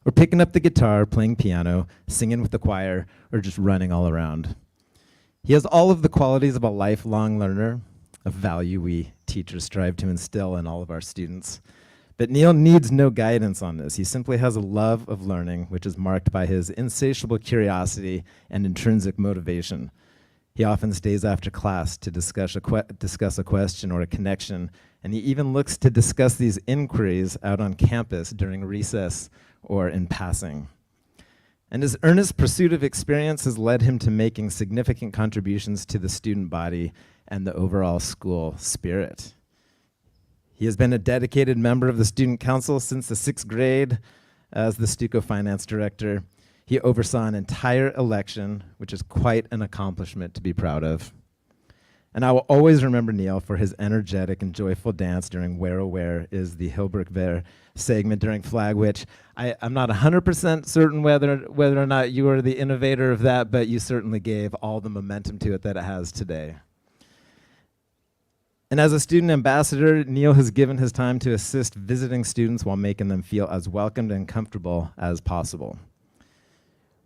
or picking up the guitar, playing piano, singing with the choir, or just running all around. He has all of the qualities of a lifelong learner, a value we teachers strive to instill in all of our students. But Neil needs no guidance on this. He simply has a love of learning, which is marked by his insatiable curiosity and intrinsic motivation. He often stays after class to discuss a question or a connection, and he even looks to discuss these inquiries out on campus during recess or in passing. And his earnest pursuit of experience has led him to making significant contributions to the student body and the overall school spirit. He has been a dedicated member of the student council since the 6th grade as the Stuco finance director. He oversaw an entire election, which is quite an accomplishment to be proud of. And I will always remember Neil for his energetic and joyful dance during Where Oh Where is the Hillbrook Ver segment during Flag, which I'm not 100% certain whether or not you are the innovator of that, but you certainly gave all the momentum to it that it has today. And as a student ambassador, Neil has given his time to assist visiting students while making them feel as welcomed and comfortable as possible.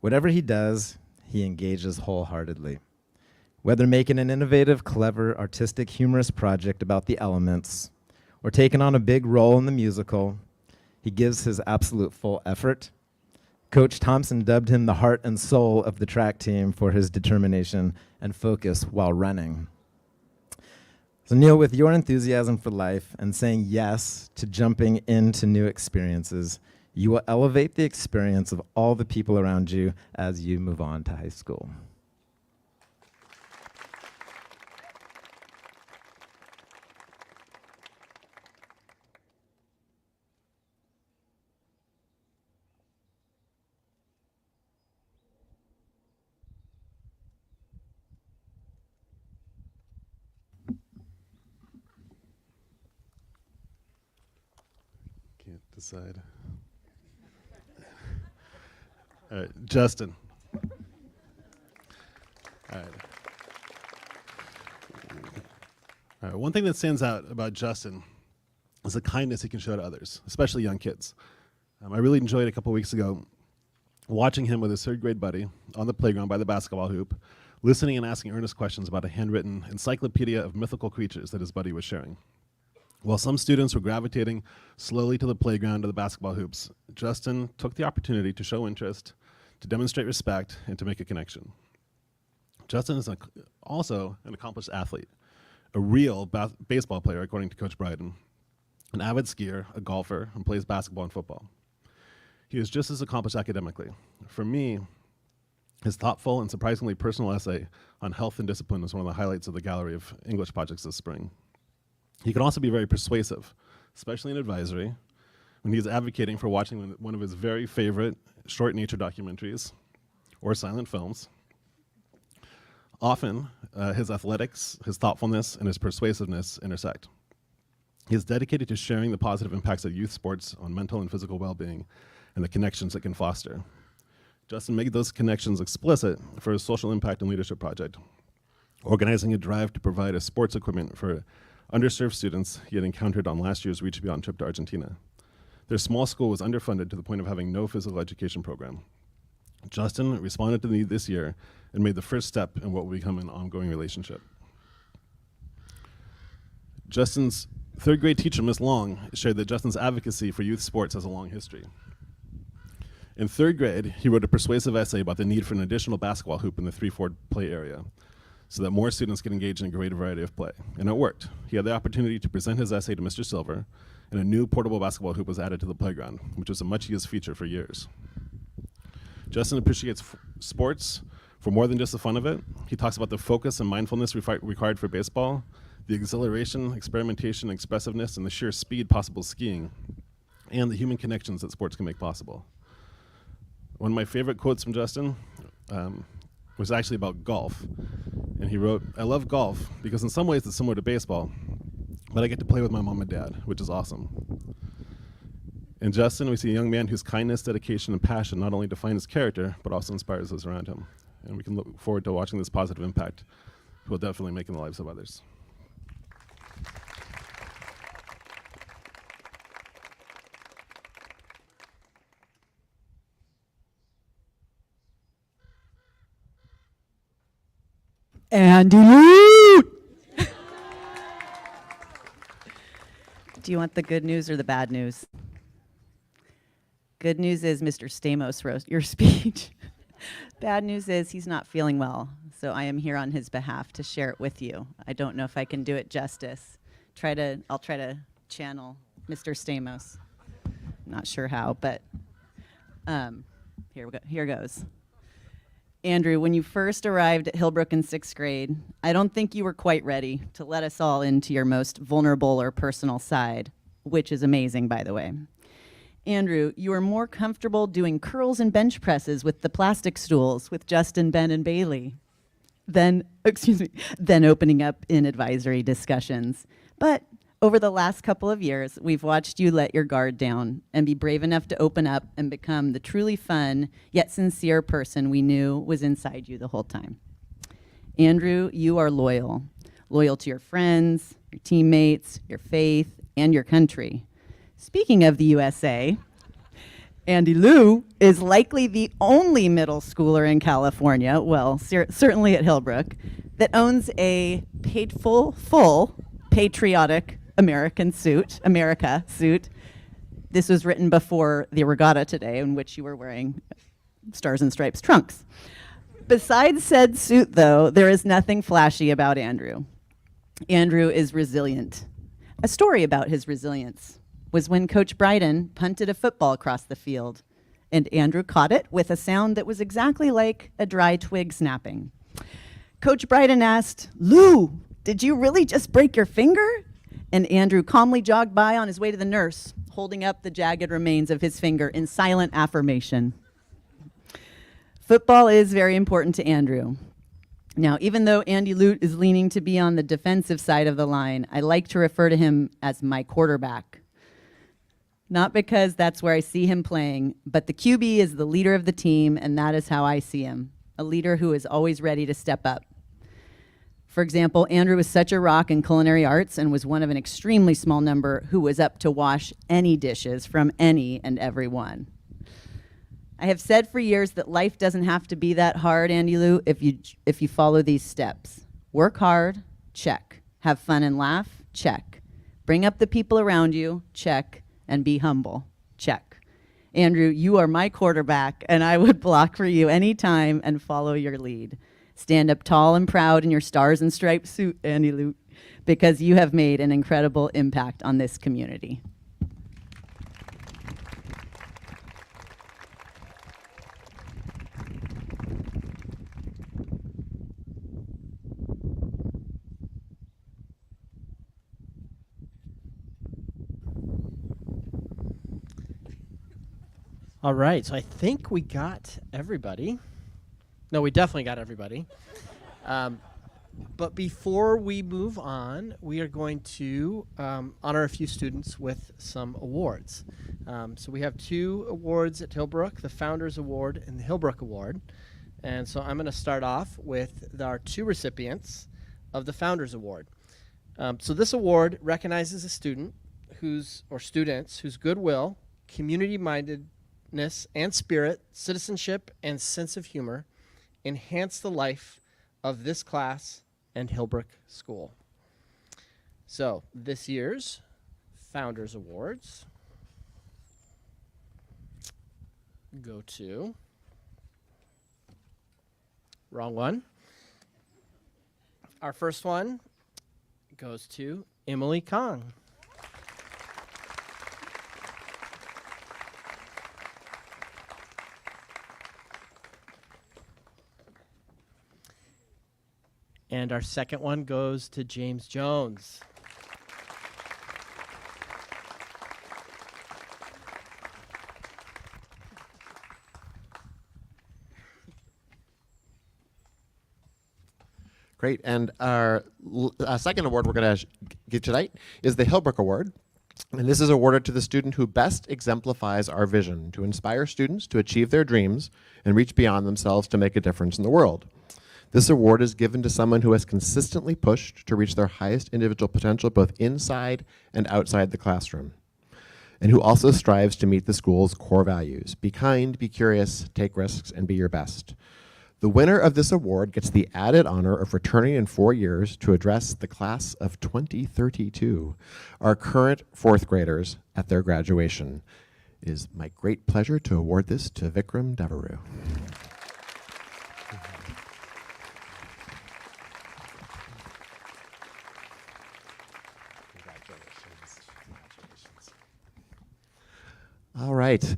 Whatever he does, he engages wholeheartedly. Whether making an innovative, clever, artistic, humorous project about the elements, or taking on a big role in the musical, he gives his absolute full effort. Coach Thompson dubbed him the heart and soul of the track team for his determination and focus while running. So Neil, with your enthusiasm for life and saying yes to jumping into new experiences, you will elevate the experience of all the people around you as you move on to high school. Can't decide. All right, Justin. All right. All right. One thing that stands out about Justin is the kindness he can show to others, especially young kids. I really enjoyed a couple weeks ago watching him with his 3rd grade buddy on the playground by the basketball hoop, listening and asking earnest questions about a handwritten encyclopedia of mythical creatures that his buddy was sharing. While some students were gravitating slowly to the playground or the basketball hoops, Justin took the opportunity to show interest, to demonstrate respect, and to make a connection. Justin is also an accomplished athlete, a real baseball player, according to Coach Bryden, an avid skier, a golfer, and plays basketball and football. He is just as accomplished academically. For me, his thoughtful and surprisingly personal essay on health and discipline is one of the highlights of the gallery of English projects this spring. He can also be very persuasive, especially in advisory, when he's advocating for watching one of his very favorite short nature documentaries or silent films. Often, his athletics, his thoughtfulness, and his persuasiveness intersect. He is dedicated to sharing the positive impacts of youth sports on mental and physical well-being and the connections it can foster. Justin made those connections explicit for his social impact and leadership project, organizing a drive to provide a sports equipment for underserved students he had encountered on last year's Reach Beyond trip to Argentina. Their small school was underfunded to the point of having no physical education program. Justin responded to the need this year and made the first step in what will become an ongoing relationship. Justin's 3rd grade teacher, Miss Long, shared that Justin's advocacy for youth sports has a long history. In 3rd grade, he wrote a persuasive essay about the need for an additional basketball hoop in the 3-4 play area so that more students could engage in a greater variety of play. And it worked. He had the opportunity to present his essay to Mr. Silver, and a new portable basketball hoop was added to the playground, which was a much-used feature for years. Justin appreciates sports for more than just the fun of it. He talks about the focus and mindfulness required for baseball, the exhilaration, experimentation, expressiveness, and the sheer speed possible skiing, and the human connections that sports can make possible. One of my favorite quotes from Justin was actually about golf. And he wrote, "I love golf because in some ways it's similar to baseball, but I get to play with my mom and dad, which is awesome." In Justin, we see a young man whose kindness, dedication, and passion not only define his character, but also inspires those around him. And we can look forward to watching this positive impact he will definitely make in the lives of others. Andy Lee! Do you want the good news or the bad news? Good news is Mr. Stamos wrote your speech. Bad news is he's not feeling well, so I am here on his behalf to share it with you. I don't know if I can do it justice. I'll try to channel Mr. Stamos. Not sure how, but here goes. Andrew, when you first arrived at Hillbrook in 6th grade, I don't think you were quite ready to let us all into your most vulnerable or personal side, which is amazing, by the way. Andrew, you were more comfortable doing curls and bench presses with the plastic stools with Justin, Ben, and Bailey than opening up in advisory discussions. But over the last couple of years, we've watched you let your guard down and be brave enough to open up and become the truly fun yet sincere person we knew was inside you the whole time. Andrew, you are loyal. Loyal to your friends, your teammates, your faith, and your country. Speaking of the USA, Andy Lou is likely the only middle schooler in California, well, certainly at Hillbrook, that owns a full patriotic America suit. This was written before the regatta today, in which you were wearing Stars and Stripes trunks. Besides said suit, though, there is nothing flashy about Andrew. Andrew is resilient. A story about his resilience was when Coach Bryden punted a football across the field, and Andrew caught it with a sound that was exactly like a dry twig snapping. Coach Bryden asked, "Lou, did you really just break your finger?" And Andrew calmly jogged by on his way to the nurse, holding up the jagged remains of his finger in silent affirmation. Football is very important to Andrew. Now, even though Andy Lute is leaning to be on the defensive side of the line, I like to refer to him as my quarterback. Not because that's where I see him playing, but the QB is the leader of the team, and that is how I see him, a leader who is always ready to step up. For example, Andrew was such a rock in culinary arts and was one of an extremely small number who was up to wash any dishes from any and every one. I have said for years that life doesn't have to be that hard, Andy Lou, if you follow these steps. Work hard, check. Have fun and laugh, check. Bring up the people around you, check. And be humble, check. Andrew, you are my quarterback, and I would block for you anytime and follow your lead. Stand up tall and proud in your stars and stripes suit, Andy Lute, because you have made an incredible impact on this community. All right, so I think we got everybody. No, we definitely got everybody. But before we move on, we are going to honor a few students with some awards. So we have 2 awards at Hillbrook, the Founders Award and the Hillbrook Award. And so I'm going to start off with our 2 recipients of the Founders Award. So this award recognizes a student students whose goodwill, community-mindedness and spirit, citizenship, and sense of humor enhance the life of this class and Hillbrook School. So this year's Founders Awards go to, wrong one. Our first one goes to Emily Kong. And our second one goes to James Jones. Great. And our second award we're going to give tonight is the Hillbrook Award. And this is awarded to the student who best exemplifies our vision to inspire students to achieve their dreams and reach beyond themselves to make a difference in the world. This award is given to someone who has consistently pushed to reach their highest individual potential both inside and outside the classroom, and who also strives to meet the school's core values: be kind, be curious, take risks, and be your best. The winner of this award gets the added honor of returning in 4 years to address the class of 2032, our current fourth graders at their graduation. It is my great pleasure to award this to Vikram Devaru. All right.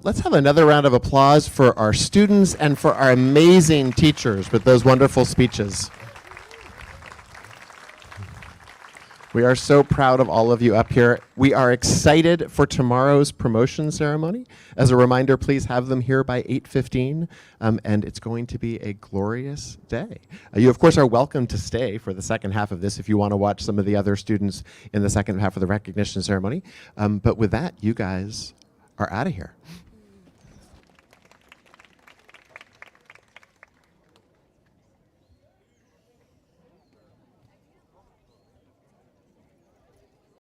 Let's have another round of applause for our students and for our amazing teachers with those wonderful speeches. We are so proud of all of you up here. We are excited for tomorrow's promotion ceremony. As a reminder, please have them here by 8:15, and it's going to be a glorious day. You, of course, are welcome to stay for the second half of this if you want to watch some of the other students in the second half of the recognition ceremony. But with that, you guys are out of here.